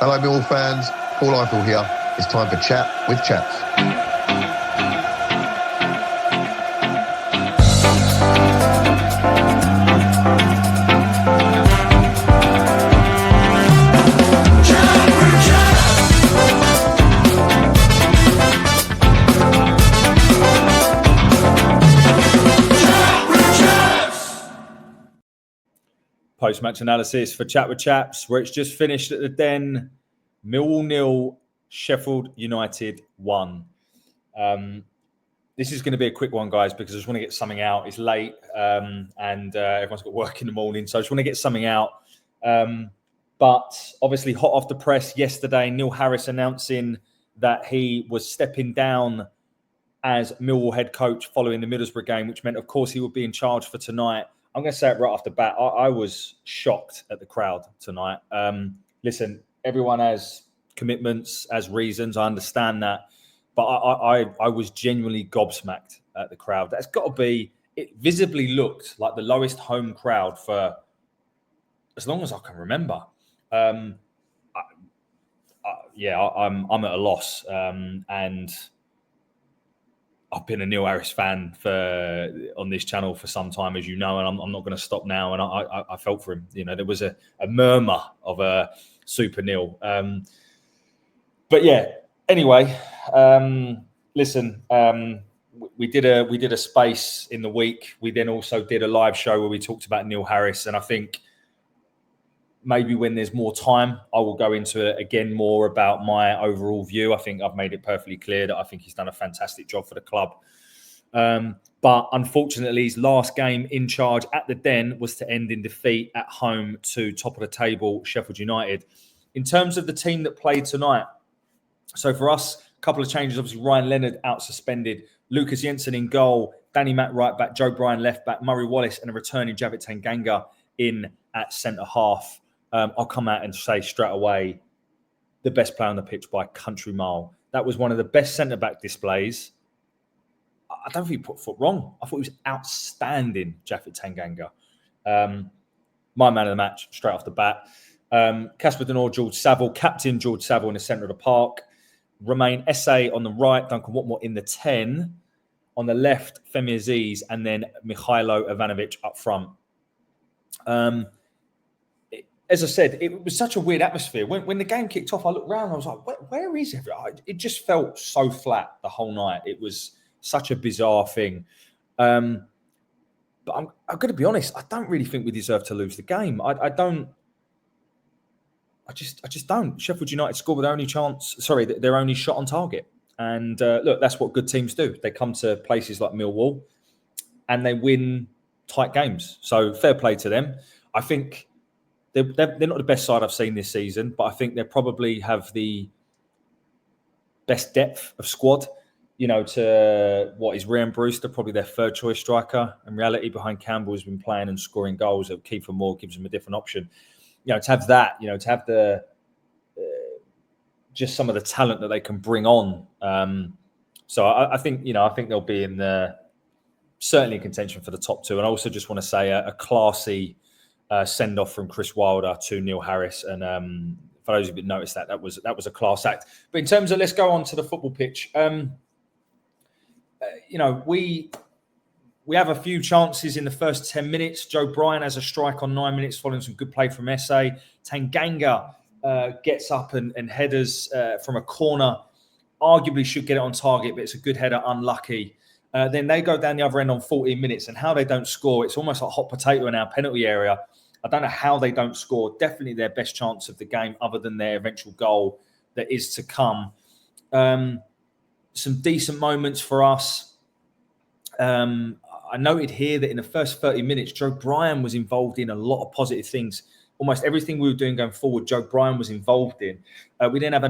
Hello, Millwall fans. Paul Eiffel here. It's time for Chat with Chaps. Post-match analysis for Chat with Chaps, where it's just finished at the Den. Millwall 0, Sheffield United 1. This is going to be a quick one, guys, because I just want to get something out. It's late and everyone's got work in the morning, so I just want to get something out. But obviously, hot off the press yesterday, Neil Harris announcing that he was stepping down as Millwall head coach following the Middlesbrough game, which meant, of course, he would be in charge for tonight. I'm going to say it right off the bat. I was shocked at the crowd tonight. Listen, everyone has commitments, has reasons. I understand that. But I was genuinely gobsmacked at the crowd. That's got to be... It visibly looked like the lowest home crowd for as long as I can remember. I'm at a loss. And I've been a Neil Harris fan on this channel for some time, as you know, and I'm not going to stop now. And I felt for him. You know, there was a murmur of a Super Neil. But yeah, anyway, listen, we did a space in the week. We then also did a live show where we talked about Neil Harris, and I think maybe when there's more time, I will go into it again more about my overall view. I think I've made it perfectly clear that I think he's done a fantastic job for the club. But unfortunately, his last game in charge at the Den was to end in defeat at home to top of the table Sheffield United. In terms of the team that played tonight, so for us, a couple of changes. Obviously, Ryan Leonard out suspended, Lucas Jensen in goal, Danny Mack right back, Joe Bryan left back, Murray Wallace and a returning Javit Tanganga in at centre half. I'll come out and say straight away, the best player on the pitch by a country mile. That was one of the best centre-back displays. I don't think he put foot wrong. I thought he was outstanding, Japhet Tanganga. My man of the match, straight off the bat. Casper Denor, George Saville, captain George Saville in the centre of the park. Romain Esse on the right, Duncan Watmore in the 10. On the left, Femi Aziz, and then Mikhailo Ivanovic up front. As I said, it was such a weird atmosphere. When the game kicked off, I looked around, I was like, where is everyone? It just felt so flat the whole night. It was such a bizarre thing. But I'm going to be honest, I don't really think we deserve to lose the game. I just don't. Sheffield United scored with their only shot on target. And look, that's what good teams do. They come to places like Millwall and they win tight games. So fair play to them. I think they're not the best side I've seen this season, but I think they probably have the best depth of squad. You know, to what is Ryan Brewster, probably their third choice striker. In reality, behind Campbell, has been playing and scoring goals. Kiefer Moore gives them a different option. You know, to have that, you know, to have the just some of the talent that they can bring on. So I think they'll be in certainly in contention for the top two. And I also just want to say a classy send off from Chris Wilder to Neil Harris. And for those who didn't notice that was a class act. But in terms of, let's go on to the football pitch. You know, we have a few chances in the first 10 minutes. Joe Bryan has a strike on 9 minutes following some good play from Esse. Tanganga gets up and headers from a corner. Arguably should get it on target, but it's a good header, unlucky. Then they go down the other end on 14 minutes, and how they don't score, it's almost like hot potato in our penalty area. I don't know how they don't score. Definitely their best chance of the game, other than their eventual goal that is to come. Some decent moments for us. I noted here that in the first 30 minutes, Joe Bryan was involved in a lot of positive things. Almost everything we were doing going forward, Joe Bryan was involved in. We then have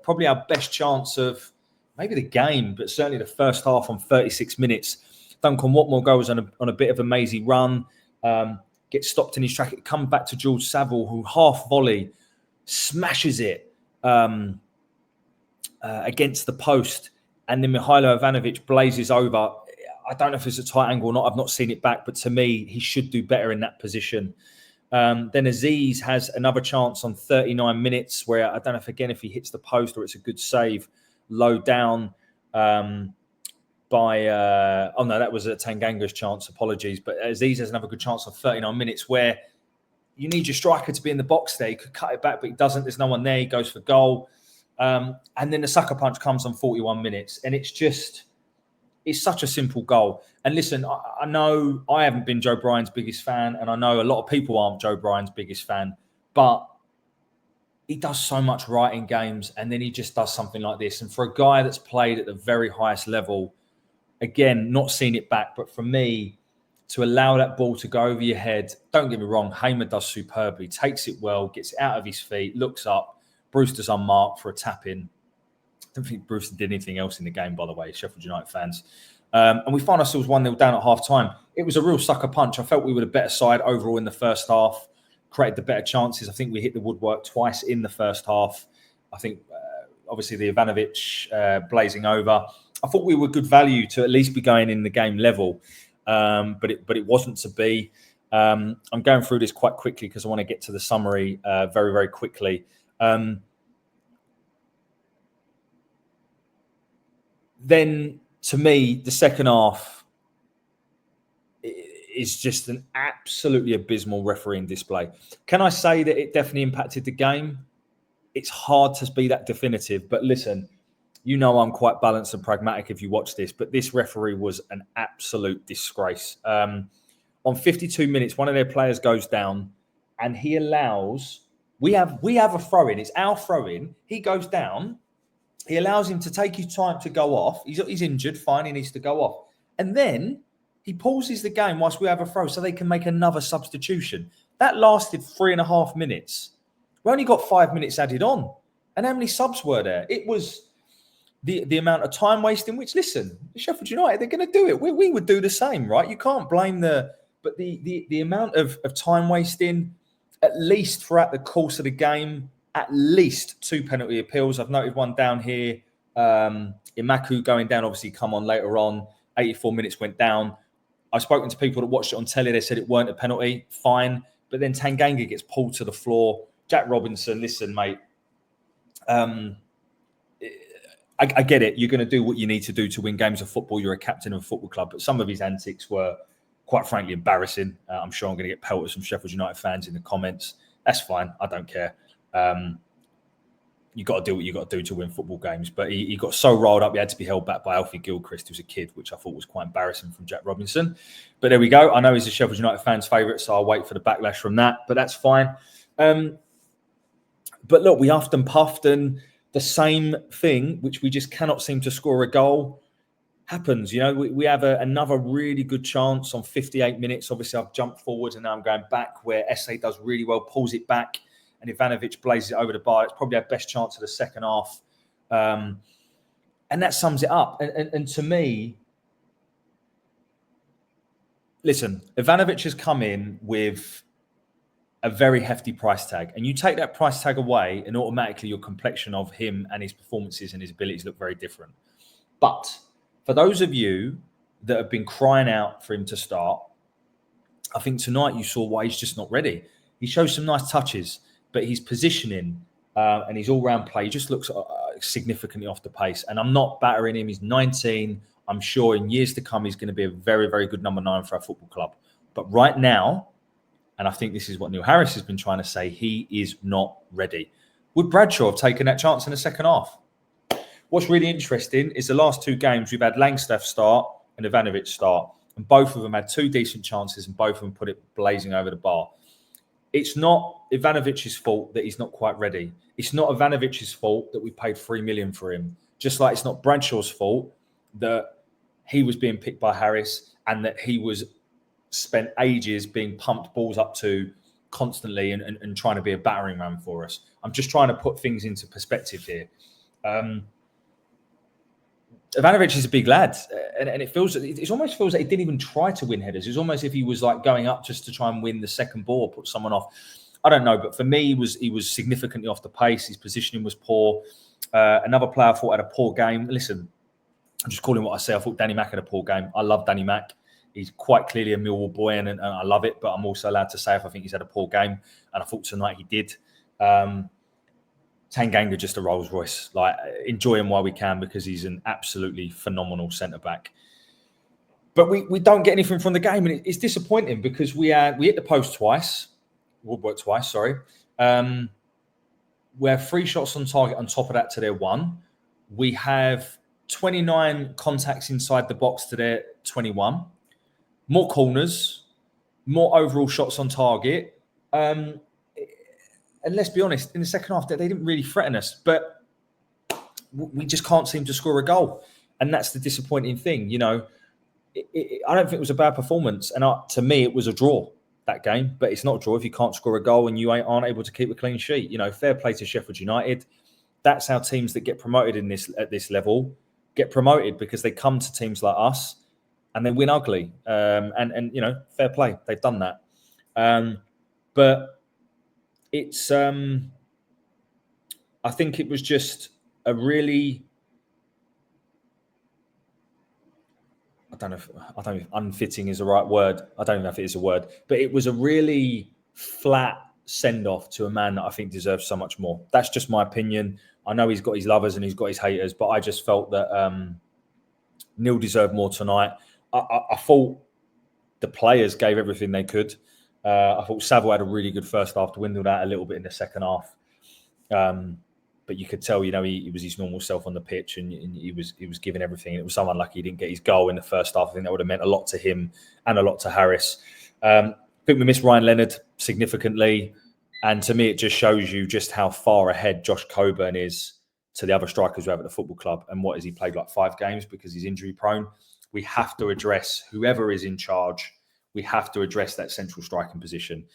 probably our best chance of maybe the game, but certainly the first half on 36 minutes. Duncan Watmore goes on a bit of a mazy run, gets stopped in his track. It comes back to George Saville, who half volley smashes it against the post. And then Mikhailo Ivanovic blazes over. I don't know if it's a tight angle or not. I've not seen it back, but to me, he should do better in that position. Then Aziz has another chance on 39 minutes where I don't know if he hits the post or it's a good save low down by oh no, that was a Tanganga's chance, apologies. But Aziz has another good chance on 39 minutes where you need your striker to be in the box there. He could cut it back, but he doesn't. There's no one there. He goes for goal. And then the sucker punch comes on 41 minutes. And it's such a simple goal. And listen, I know I haven't been Joe Bryan's biggest fan, and I know a lot of people aren't Joe Bryan's biggest fan, but he does so much right in games, and then he just does something like this. And for a guy that's played at the very highest level, again, not seen it back, but for me, to allow that ball to go over your head, don't get me wrong, Hamer does superbly, takes it well, gets it out of his feet, looks up, Brewster's unmarked for a tap-in. I don't think Brewster did anything else in the game, by the way, Sheffield United fans. And we find ourselves 1-0 down at half-time. It was a real sucker punch. I felt we were the better side overall in the first half, created the better chances. I think we hit the woodwork twice in the first half. I think, obviously, the Ivanovic blazing over. I thought we were good value to at least be going in the game level, but it wasn't to be. I'm going through this quite quickly because I want to get to the summary very, very quickly. Then, to me, the second half is just an absolutely abysmal refereeing display. Can I say that it definitely impacted the game? It's hard to be that definitive, but listen, you know I'm quite balanced and pragmatic if you watch this, but this referee was an absolute disgrace. On 52 minutes, one of their players goes down and he allows... We have a throw-in. It's our throw-in. He goes down. He allows him to take his time to go off. He's injured. Fine, he needs to go off. And then he pauses the game whilst we have a throw so they can make another substitution. That lasted 3.5 minutes. We only got 5 minutes added on. And how many subs were there? It was the amount of time wasting, which, listen, Sheffield United, they're going to do it. We would do the same, right? You can't blame but the amount of time wasting, at least throughout the course of the game, at least 2 penalty appeals. I've noted one down here. Imaku going down, obviously come on later on. 84 minutes went down. I've spoken to people that watched it on telly. They said it weren't a penalty. Fine. But then Tanganga gets pulled to the floor. Jack Robinson, listen, mate. I get it. You're going to do what you need to do to win games of football. You're a captain of a football club. But some of his antics were, quite frankly, embarrassing. I'm sure I'm going to get pelters from Sheffield United fans in the comments. That's fine. I don't care. You got to do what you got to do to win football games. But he got so rolled up, he had to be held back by Alfie Gilchrist, who's a kid, which I thought was quite embarrassing from Jack Robinson. But there we go. I know he's a Sheffield United fan's favourite, so I'll wait for the backlash from that. But that's fine. But look, we huffed and puffed, and the same thing, which we just cannot seem to score a goal, happens. You know, we have another really good chance on 58 minutes. Obviously, I've jumped forward and now I'm going back, where Esse does really well, pulls it back, and Ivanovic blazes it over the bar. It's probably our best chance of the second half. And that sums it up. And to me, listen, Ivanovic has come in with a very hefty price tag. And you take that price tag away and automatically your complexion of him and his performances and his abilities look very different. But for those of you that have been crying out for him to start, I think tonight you saw why he's just not ready. He shows some nice touches, but his positioning and his all-round play just looks significantly off the pace. And I'm not battering him. He's 19. I'm sure in years to come, he's going to be a very, very good number 9 for our football club. But right now, and I think this is what Neil Harris has been trying to say, he is not ready. Would Bradshaw have taken that chance in the second half? What's really interesting is the last 2 games, we've had Langstaff start and Ivanovic start. And both of them had 2 decent chances and both of them put it blazing over the bar. It's not Ivanovic's fault that he's not quite ready. It's not Ivanovic's fault that we paid 3 million for him. Just like it's not Bradshaw's fault that he was being picked by Harris and that he was spent ages being pumped balls up to constantly and trying to be a battering ram for us. I'm just trying to put things into perspective here. Ivanovic is a big lad, and it almost feels like he didn't even try to win headers. It's almost if he was like going up just to try and win the second ball, put someone off. I don't know, but for me, he was significantly off the pace. His positioning was poor. Another player I thought had a poor game. Listen, I'm just calling what I say. I thought Danny Mack had a poor game. I love Danny Mack. He's quite clearly a Millwall boy, and I love it. But I'm also allowed to say if I think he's had a poor game, and I thought tonight he did. Tanganga just a Rolls Royce. Like, enjoy him while we can, because he's an absolutely phenomenal centre back. But we don't get anything from the game, and it's disappointing because we hit the post twice, woodwork twice. Sorry, we have 3 shots on target on top of that to their 1. We have 29 contacts inside the box to their 21. More corners, more overall shots on target. And let's be honest, in the second half, they didn't really threaten us, but we just can't seem to score a goal. And that's the disappointing thing. You know, I don't think it was a bad performance. And to me, it was a draw, that game. But it's not a draw if you can't score a goal and you aren't able to keep a clean sheet. You know, fair play to Sheffield United. That's how teams that get promoted at this level get promoted, because they come to teams like us and they win ugly. And you know, fair play. They've done that. But it's I think it was just a really, I don't know if unfitting is the right word. I don't know if it is a word, but it was a really flat send-off to a man that I think deserves so much more. That's just my opinion. I know he's got his lovers and he's got his haters, but I just felt that Neil deserved more tonight. I thought the players gave everything they could. I thought Savile had a really good first half, dwindled out a little bit in the second half. But you could tell, you know, he was his normal self on the pitch, and he was giving everything. It was so unlucky he didn't get his goal in the first half. I think that would have meant a lot to him and a lot to Harris. I think we missed Ryan Leonard significantly. And to me, it just shows you just how far ahead Josh Coburn is to the other strikers we have at the football club. And what has he played, like 5 games, because he's injury prone? We have to address whoever is in charge. We have to address that central striking position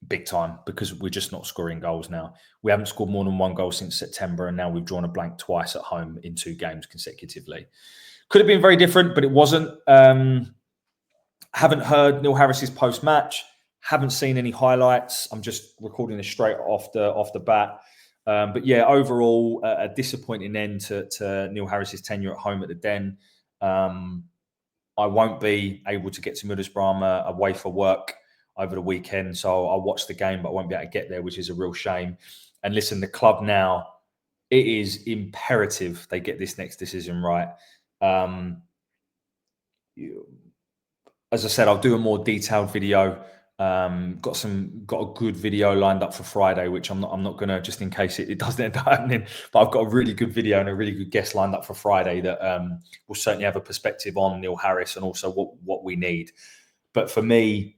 big time, because we're just not scoring goals now. We haven't scored more than 1 goal since September, and now we've drawn a blank twice at home in 2 games consecutively. Could have been very different, but it wasn't. Haven't heard Neil Harris's post-match. Haven't seen any highlights. I'm just recording this straight off the bat. But yeah, overall, a disappointing end to Neil Harris's tenure at home at the Den. I won't be able to get to Middlesbrough away for work over the weekend, so I'll watch the game, but I won't be able to get there, which is a real shame. And listen, the club now, it is imperative they get this next decision right. As I said, I'll do a more detailed video. Got a good video lined up for Friday, which I'm not gonna, just in case it doesn't end up happening, but I've got a really good video and a really good guest lined up for Friday that will certainly have a perspective on Neil Harris and also what we need. But for me,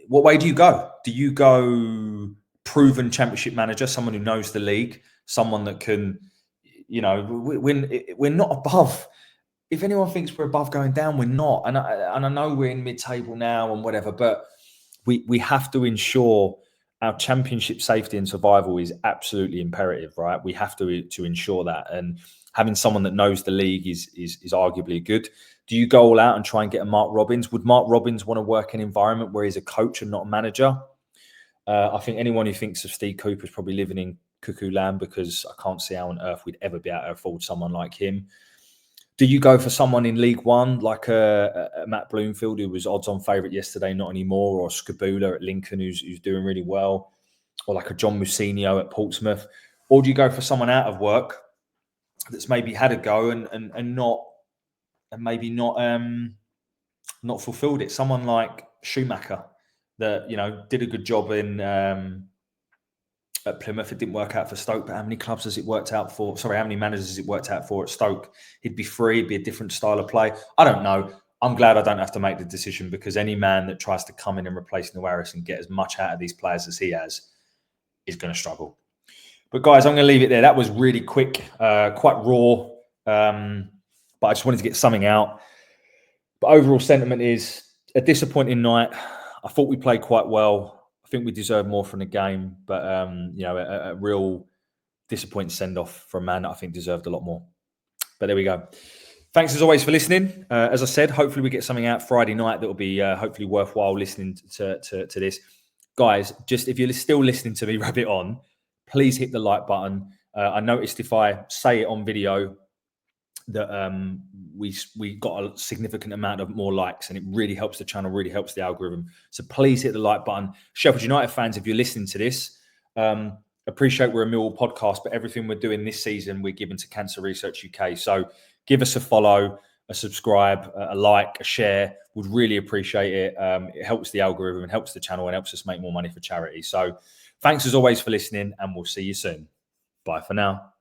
what way do you go? Do you go proven championship manager, someone who knows the league, someone that can, you know, we're not above. If anyone thinks we're above going down, we're not. And I know we're in mid-table now and whatever, but we have to ensure our championship safety and survival is absolutely imperative, right? We have to ensure that. And having someone that knows the league is arguably good. Do you go all out and try and get a Mark Robins? Would Mark Robins want to work in an environment where he's a coach and not a manager? I think anyone who thinks of Steve Cooper is probably living in cuckoo land, because I can't see how on earth we'd ever be able to afford someone like him. Do you go for someone in League One like a Matt Bloomfield, who was odds-on favourite yesterday, not anymore, or Skabula at Lincoln, who's doing really well, or like a John Mousinho at Portsmouth? Or do you go for someone out of work that's maybe had a go and maybe not fulfilled it? Someone like Schumacher that, you know, did a good job in at Plymouth. It didn't work out for Stoke, but how many clubs has it worked out for? Sorry, how many managers has it worked out for at Stoke? He'd be free, it'd be a different style of play. I don't know. I'm glad I don't have to make the decision, because any man that tries to come in and replace Neil Harris and get as much out of these players as he has is going to struggle. But guys, I'm going to leave it there. That was really quick, quite raw, but I just wanted to get something out. But overall sentiment is a disappointing night. I thought we played quite well. I think we deserve more from the game, but you know, a real disappointing send-off for a man that I think deserved a lot more. But there we go. Thanks as always for listening. As I said, hopefully we get something out Friday night that will be hopefully worthwhile listening to this. Guys, just if you're still listening to me rabbit on, please hit the like button. I noticed if I say it on video that we got a significant amount of more likes, and it really helps the channel, really helps the algorithm. So please hit the like button. Sheffield United fans, if you're listening to this, appreciate we're a Millwall podcast, but everything we're doing this season, we're giving to Cancer Research UK. So give us a follow, a subscribe, a like, a share. Would really appreciate it. It helps the algorithm and helps the channel and helps us make more money for charity. So thanks as always for listening, and we'll see you soon. Bye for now.